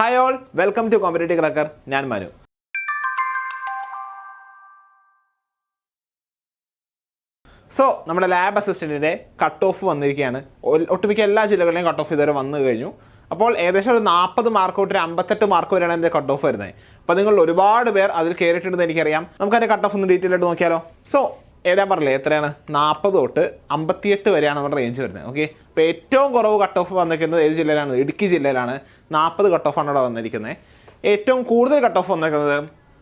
Hi all, welcome to competitive cracker. ഞാൻ Manu. So നമ്മുടെ lab അസിസ്റ്റന്റിന്റെ കട്ട് ഓഫ് വന്നിരിക്കുകയാണ്. ഒട്ടുമിക്ക എല്ലാ ജില്ലകളിലെയും കട്ട് ഓഫ് ഇതുവരെ വന്നു കഴിഞ്ഞു. അപ്പോൾ ഏകദേശം ഒരു 40 മാർക്ക് തൊട്ട് 58 മാർക്ക് വരെയാണ് എൻ്റെ കട്ട് ഓഫ് വരുന്നത്. അപ്പോൾ നിങ്ങൾ ഒരുപാട് പേർ അതിൽ കയറിയിട്ടുണ്ടെന്ന് എനിക്കറിയാം. നമുക്ക് അതിൻ്റെ കട്ട് ഓഫ് ഒന്ന് ഡീറ്റെയിൽ ആയിട്ട് നോക്കിയാലോ. സോ ഏതാ പറഞ്ഞില്ലേ, എത്രയാണ്? 40 തൊട്ട് 58 വരെയാണ് നമ്മുടെ റേഞ്ച് വരുന്നത്. ഓക്കെ, അപ്പോൾ ഏറ്റവും കുറവ് കട്ട് ഓഫ് വന്നിരിക്കുന്നത് ഏത് ജില്ലയിലാണ്? ഇടുക്കി ജില്ലയിലാണ്. 40 കട്ട് ഓഫാണ് ഇവിടെ വന്നിരിക്കുന്നത്. ഏറ്റവും കൂടുതൽ കട്ട് ഓഫ് വന്നിരിക്കുന്നത്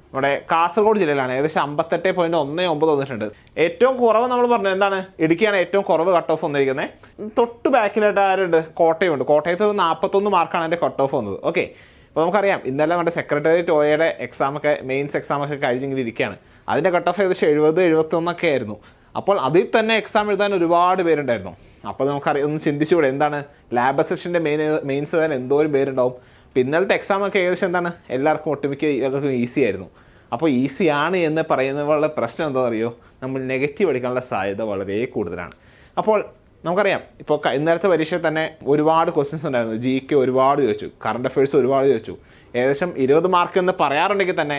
നമ്മുടെ കാസർഗോഡ് ജില്ലയിലാണ്. ഏകദേശം 58.19 വന്നിട്ടുണ്ട്. ഏറ്റവും കുറവ് നമ്മൾ പറഞ്ഞു എന്താണ്? ഇടുക്കിയാണ് ഏറ്റവും കുറവ് കട്ട് ഓഫ് വന്നിരിക്കുന്നത്. തൊട്ട് ബാക്കിലായിട്ട് ആരുണ്ട്? കോട്ടയമുണ്ട്. കോട്ടയത്ത് ഒരു 41 മാർക്കാണ് എൻ്റെ കട്ട് ഓഫ് വന്നത്. ഓക്കെ, അപ്പോൾ നമുക്കറിയാം ഇന്നലെ നമ്മുടെ സെക്രട്ടേറിയറ്റ് OAയുടെ എക്സാമൊക്കെ, മെയിൻസ് എക്സാമൊക്കെ കഴിഞ്ഞിങ്ങനെ ഇരിക്കുകയാണ്. അതിൻ്റെ കട്ട് ഓഫ് ഏകദേശം 70-71 ആയിരുന്നു. അപ്പോൾ അതിൽ തന്നെ എക്സാം എഴുതാൻ ഒരുപാട് പേരുണ്ടായിരുന്നു. അപ്പോൾ നമുക്കറിയാം, ഒന്ന് ചിന്തിച്ചുകൂടെ, എന്താണ് ലാബ് അസിസ്റ്റൻ്റ് മെയിൻസ് എഴുതാൻ എന്തോരം പേരുണ്ടാവും. അപ്പോൾ ഇന്നലത്തെ എക്സാമൊക്കെ ഏകദേശം എന്താണ്, എല്ലാവർക്കും ഒട്ടുമിക്ക എല്ലാവർക്കും ഈസി ആയിരുന്നു. അപ്പോൾ ഈസി ആണ് എന്ന് പറയുന്നതിനുള്ള പ്രശ്നം എന്താണെന്ന് അറിയോ? നമ്മൾ നെഗറ്റീവ് അടിക്കാനുള്ള സാധ്യത വളരെ കൂടുതലാണ്. അപ്പോൾ നമുക്കറിയാം, ഇപ്പോൾ ഇന്നലത്തെ പരീക്ഷയിൽ തന്നെ ഒരുപാട് ക്വസ്റ്റ്യൻസ് ഉണ്ടായിരുന്നു. GK ഒരുപാട് ചോദിച്ചു, കറണ്ട് അഫയേഴ്സ് ഒരുപാട് ചോദിച്ചു. ഏകദേശം 20 മാർക്ക് എന്ന് പറയാറുണ്ടെങ്കിൽ തന്നെ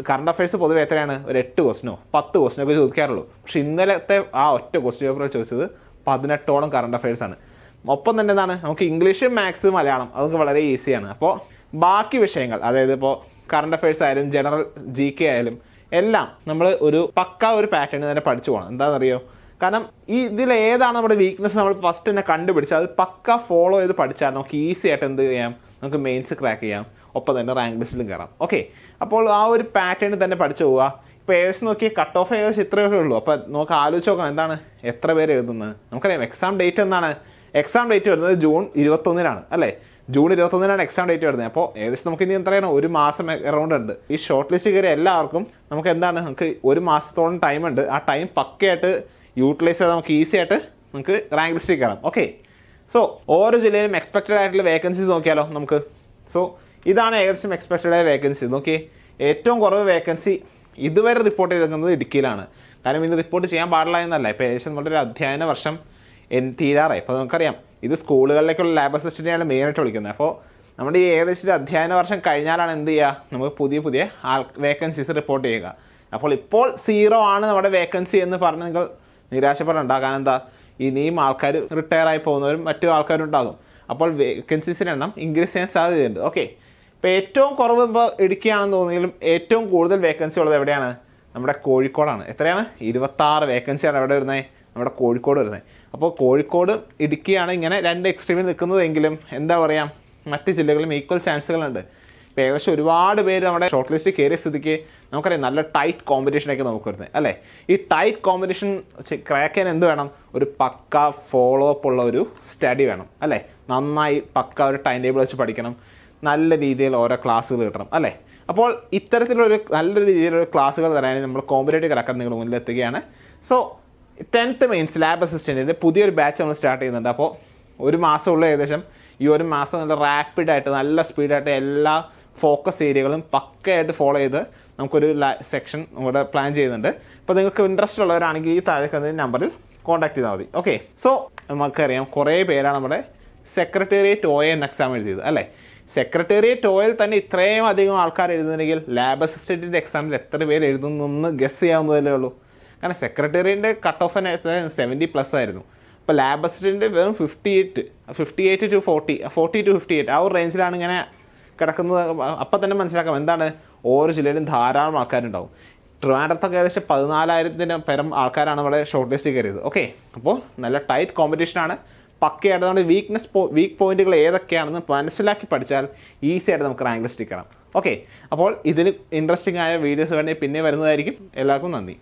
കറണ്ട് അഫയേഴ്സ് പൊതുവെ എത്രയാണ്? ഒരു 8 ക്വസ്റ്റ്യനോ 10 ക്വസ്റ്റ്യനോ ഒക്കെ ചോദിക്കാറുള്ളൂ. പക്ഷേ ഇന്നലത്തെ ആ ഒറ്റ ക്വസ്റ്റ്യൻ പേപ്പറിൽ ചോദിച്ചത് 18ഓളം കറണ്ട് അഫയേഴ്സ് ആണ്. ഒപ്പം തന്നെ എന്താണ്, നമുക്ക് ഇംഗ്ലീഷ്, മാത്സ്, മലയാളം അതൊക്കെ വളരെ ഈസിയാണ്. അപ്പോൾ ബാക്കി വിഷയങ്ങൾ, അതായത് ഇപ്പോൾ കറണ്ട് അഫയേഴ്സ് ആയാലും ജനറൽ GK ആയാലും എല്ലാം നമ്മൾ ഒരു ഒരു പാറ്റേൺ തന്നെ പഠിച്ചു പോകണം. എന്താണെന്നറിയോ? കാരണം ഇതിൽ ഏതാണ് നമ്മുടെ വീക്ക്നെസ് നമ്മൾ ഫസ്റ്റ് തന്നെ കണ്ടുപിടിച്ചാൽ അത് പക്ക ഫോളോ ചെയ്ത് പഠിച്ചാൽ നമുക്ക് ഈസി ആയിട്ട് എന്ത് ചെയ്യാം? നമുക്ക് മെയിൻസ് ക്രാക്ക് ചെയ്യാം, ഒപ്പം തന്നെ റാങ്ക് ലിസ്റ്റിലും കയറാം. ഓക്കെ, അപ്പോൾ ആ ഒരു പാറ്റേൺ തന്നെ പഠിച്ചു പോവുക. ഇപ്പോൾ ഏകദേശം നോക്കി കട്ട് ഓഫ് ഏകദേശം ഇത്രയൊക്കെ ഉള്ളൂ. അപ്പോൾ നമുക്ക് ആലോചിച്ച് നോക്കാം, എന്താണ് എത്ര പേര് എഴുതുന്നത്. നമുക്കറിയാം എക്സാം ഡേറ്റ് എന്നാണ്? എക്സാം ഡേറ്റ് വരുന്നത് ജൂൺ 21 അല്ലേ? ജൂൺ 21 എക്സാം ഡേറ്റ് വരുന്നത്. അപ്പോൾ ഏകദേശം നമുക്ക് ഇനി എത്രയാണ്? ഒരു മാസം അറൗണ്ട് ഉണ്ട്. ഈ ഷോർട്ട് ലിസ്റ്റ് കയറിയ എല്ലാവർക്കും നമുക്ക് എന്താണ്, നമുക്ക് ഒരു മാസത്തോളം ടൈം ഉണ്ട്. ആ ടൈം പക്കയായിട്ട് യൂട്ടിലൈസ് ചെയ്താൽ നമുക്ക് ഈസി ആയിട്ട് നമുക്ക് റാങ്ക് ലിസ്റ്റിൽ കയറാം. ഓക്കെ, സോ ഓരോ ജില്ലയിലും എക്സ്പെക്റ്റഡ് ആയിട്ടുള്ള വേക്കൻസീസ് നോക്കിയാലോ നമുക്ക്. സോ ഇതാണ് ഏകദേശം എക്സ്പെക്റ്റഡ് ആയ വേക്കൻസി. നോക്കി, ഏറ്റവും കുറവ് വേക്കൻസി ഇതുവരെ റിപ്പോർട്ട് ചെയ്തിരിക്കുന്നത് ഇടുക്കിയിലാണ്. കാരണം ഇന്ന് റിപ്പോർട്ട് ചെയ്യാൻ പാടില്ല എന്നല്ല. ഇപ്പോൾ ഏകദേശം നമ്മുടെ ഒരു അധ്യയന വർഷം തീരാറായി. അപ്പോൾ നമുക്കറിയാം ഇത് സ്കൂളുകളിലേക്കുള്ള ലാബ് അസിസ്റ്റൻ്റെയാണ് മെയിനായിട്ട് വിളിക്കുന്നത്. അപ്പോൾ നമ്മുടെ ഈ ഏകദേശം അധ്യയന വർഷം കഴിഞ്ഞാലാണ് എന്ത് ചെയ്യുക? നമുക്ക് പുതിയ വേക്കൻസീസ് റിപ്പോർട്ട് ചെയ്യുക. അപ്പോൾ ഇപ്പോൾ 0 ആണ് നമ്മുടെ വേക്കൻസി എന്ന് പറഞ്ഞ് നിങ്ങൾ നിരാശപ്പെടണ്ട. കാരണം എന്താ, ഇനിയും ആൾക്കാർ റിട്ടയർ ആയി പോകുന്നവരും മറ്റു ആൾക്കാരും ഉണ്ടാകും. അപ്പോൾ വേക്കൻസീസിൻ്റെ എണ്ണം ഇൻക്രീസ് ചെയ്യാൻ സാധ്യതയുണ്ട്. ഓക്കെ, ഇപ്പോൾ ഏറ്റവും കുറവ് ഇപ്പോൾ ഇടുക്കിയാണെന്ന് തോന്നിയെങ്കിലും ഏറ്റവും കൂടുതൽ വേക്കൻസി ഉള്ളത് എവിടെയാണ്? നമ്മുടെ കോഴിക്കോടാണ്. എത്രയാണ്? 26 വേക്കൻസിയാണ് എവിടെ വരുന്നത്? നമ്മുടെ കോഴിക്കോട് വരുന്നത്. അപ്പോൾ കോഴിക്കോട് ഇടുക്കിയാണ് ഇങ്ങനെ 2 എക്സ്ട്രീമിൽ നിൽക്കുന്നതെങ്കിലും എന്താ പറയുക, മറ്റ് ജില്ലകളിലും ഈക്വൽ ചാൻസുകളുണ്ട്. ഇപ്പോൾ ഏകദേശം ഒരുപാട് പേര് നമ്മുടെ ഷോർട്ട് ലിസ്റ്റ് കയറിയ സ്ഥിതിക്ക് നമുക്കറിയാം നല്ല ടൈറ്റ് കോമ്പറ്റീഷനൊക്കെ നമുക്ക് വരുന്നത് അല്ലേ? ഈ ടൈറ്റ് കോമ്പറ്റീഷൻ ക്രാക്ക് ചെയ്യാൻ എന്ത് വേണം? ഒരു പക്ക ഫോളോ അപ്പ് ഉള്ള ഒരു സ്റ്റഡി വേണം അല്ലേ? നന്നായി പക്ക ഒരു ടൈം ടേബിൾ വെച്ച് പഠിക്കണം. നല്ല രീതിയിൽ ഓരോ ക്ലാസ്സുകൾ കിട്ടണം അല്ലേ? അപ്പോൾ ഇത്തരത്തിലൊരു നല്ലൊരു രീതിയിലൊരു ക്ലാസ്സുകൾ തരാൻ നമ്മൾ കോമ്പറ്റേറ്റീവ് ക്രാക്കർ നിങ്ങൾ മുന്നിലെത്തുകയാണ്. സോ 10th മെയിൻസ് ലാബ് അസിസ്റ്റൻറ്റിൻ്റെ പുതിയൊരു ബാച്ച് നമ്മൾ സ്റ്റാർട്ട് ചെയ്യുന്നുണ്ട്. അപ്പോൾ ഒരു മാസമുള്ള ഏകദേശം ഈ ഒരു മാസം നല്ല റാപ്പിഡായിട്ട് നല്ല സ്പീഡായിട്ട് എല്ലാ ഫോക്കസ് ഏരിയകളും പക്കയായിട്ട് ഫോളോ ചെയ്ത് നമുക്കൊരു സെക്ഷൻ ഇവിടെ പ്ലാൻ ചെയ്യുന്നുണ്ട്. അപ്പോൾ നിങ്ങൾക്ക് ഇൻട്രസ്റ്റ് ഉള്ളവരാണെങ്കിൽ ഈ താഴെ നമ്പറിൽ കോൺടാക്ട് ചെയ്താൽ മതി. ഓക്കെ, സോ നമുക്കറിയാം കുറേ പേരാണ് നമ്മുടെ സെക്രട്ടേറിയറ്റ് OA എന്ന എക്സാം എഴുതിയത് അല്ലേ? സെക്രട്ടേറിയറ്റ് OAയിൽ തന്നെ ഇത്രയും അധികം ആൾക്കാർ എഴുതുന്നുണ്ടെങ്കിൽ ലാബ് അസിസ്റ്റൻറ്റിൻ്റെ എക്സാമിൽ എത്ര പേര് എഴുതുന്നൊന്ന് ഗസ് ചെയ്യാവുന്നതല്ലേ ഉള്ളൂ. കാരണം സെക്രട്ടേറിയറ്റിൻ്റെ കട്ട് ഓഫ് 70+ ആയിരുന്നു. അപ്പോൾ ലാബ് അസിസ്റ്റൻറ്റ് വെറും 58 to 40 to 58 ആ ഒരു റേഞ്ചിലാണ് ഇങ്ങനെ കിടക്കുന്നത്. അപ്പം തന്നെ എന്താണ്, ഓരോ ജില്ലയിലും ധാരാളം ആൾക്കാരുണ്ടാവും. ട്രിവാൻഡ്രത്തൊക്കെ ഏകദേശം 14,000 പരം ആൾക്കാരാണ് ഇവിടെ ഷോർട്ട് ലിസ്റ്റ് കയറിയത്. ഓക്കെ, അപ്പോൾ നല്ല ടൈറ്റ് കോമ്പറ്റീഷനാണ്. പക്കയായിട്ട് നമ്മുടെ വീക്ക് പോയിന്റുകൾ ഏതൊക്കെയാണെന്ന് മനസ്സിലാക്കി പഠിച്ചാൽ ഈസി ആയിട്ട് നമുക്ക് റാങ്ക് ലിസ്റ്റിൽ കയറാം. ഓക്കെ, അപ്പോൾ ഇതിന് ഇൻട്രസ്റ്റിംഗ് ആയ വീഡിയോസ് വേണമെങ്കിൽ പിന്നെ വരുന്നതായിരിക്കും. എല്ലാവർക്കും നന്ദി.